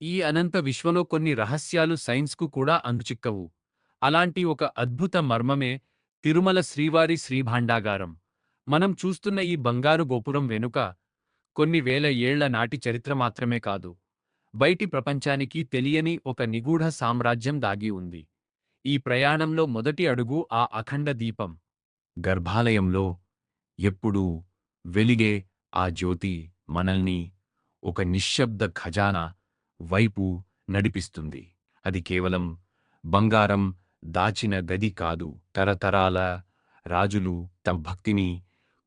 ఈ అనంత విశ్వంలో కొన్ని రహస్యాలు సైన్స్కు కూడా అంతుచిక్కవు. అలాంటి ఒక అద్భుత మర్మమే తిరుమల శ్రీవారి శ్రీభాండాగారం. మనం చూస్తున్న ఈ బంగారు గోపురం వెనుక కొన్ని వేల ఏళ్ల నాటి చరిత్ర మాత్రమే కాదు, బయటి ప్రపంచానికి తెలియని ఒక నిగూఢ సామ్రాజ్యం దాగి ఉంది. ఈ ప్రయాణంలో మొదటి అడుగు ఆ అఖండ దీపం. గర్భాలయంలో ఎప్పుడూ వెలిగే ఆ జ్యోతి మనల్ని ఒక నిశ్శబ్ద ఖజానా వైపు నడిపిస్తుంది. అది కేవలం బంగారం దాచిన గది కాదు, తరతరాల రాజులు తమ భక్తిని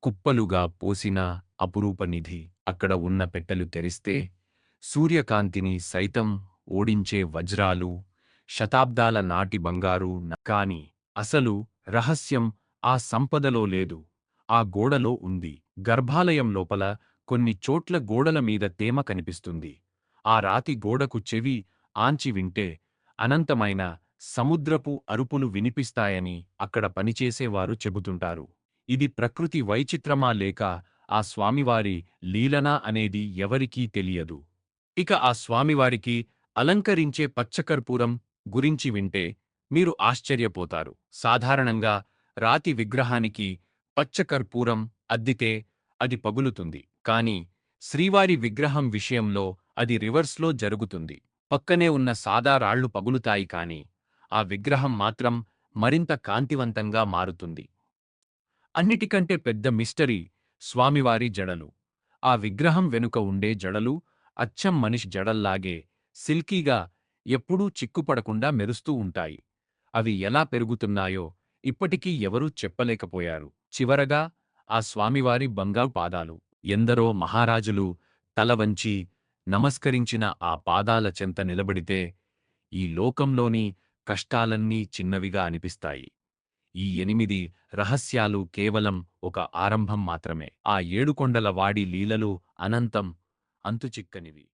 కుప్పలుగా పోసిన అపురూప నిధి. అక్కడ ఉన్న పెట్టెలు తెరిస్తే సూర్యకాంతిని సైతం ఓడించే వజ్రాలు, శతాబ్దాల నాటి బంగారు కాని అసలు రహస్యం ఆ సంపదలో లేదు, ఆ గోడలో ఉంది. గర్భాలయం లోపల కొన్ని చోట్ల గోడల మీద తేమ కనిపిస్తుంది. ఆ రాతి గోడకు చెవి ఆంచి వింటే అనంతమైన సముద్రపు అరుపులు వినిపిస్తాయని అక్కడ పనిచేసేవారు చెబుతుంటారు. ఇది ప్రకృతి వైచిత్రమా లేక ఆ స్వామివారి లీలనా అనేది ఎవరికీ తెలియదు. ఇక ఆ స్వామివారికి అలంకరించే పచ్చకర్పూరం గురించి వింటే మీరు ఆశ్చర్యపోతారు. సాధారణంగా రాతి విగ్రహానికి పచ్చకర్పూరం అద్దితే అది పగులుతుంది. కాని శ్రీవారి విగ్రహం విషయంలో అది రివర్స్లో జరుగుతుంది. పక్కనే ఉన్న సాదా రాళ్లు పగులుతాయి కాని ఆ విగ్రహం మాత్రం మరింత కాంతివంతంగా మారుతుంది. అన్నిటికంటే పెద్ద మిస్టరీ స్వామివారి జడలు. ఆ విగ్రహం వెనుక ఉండే జడలు అచ్చం మనిషి జడల్లాగే సిల్కీగా, ఎప్పుడూ చిక్కుపడకుండా మెరుస్తూ ఉంటాయి. అవి ఎలా పెరుగుతున్నాయో ఇప్పటికీ ఎవరూ చెప్పలేకపోయారు. చివరగా ఆ స్వామివారి బంగారు పాదాలు. ఎందరో మహారాజులు తల వంచి నమస్కరించిన ఆ పాదాల చెంత నిలబడితే ఈ లోకంలోని కష్టాలన్నీ చిన్నవిగా అనిపిస్తాయి. ఈ 8 రహస్యాలు కేవలం ఒక ఆరంభం మాత్రమే. ఆ ఏడుకొండల వాడి లీలలు అనంతం, అంతుచిక్కనివి.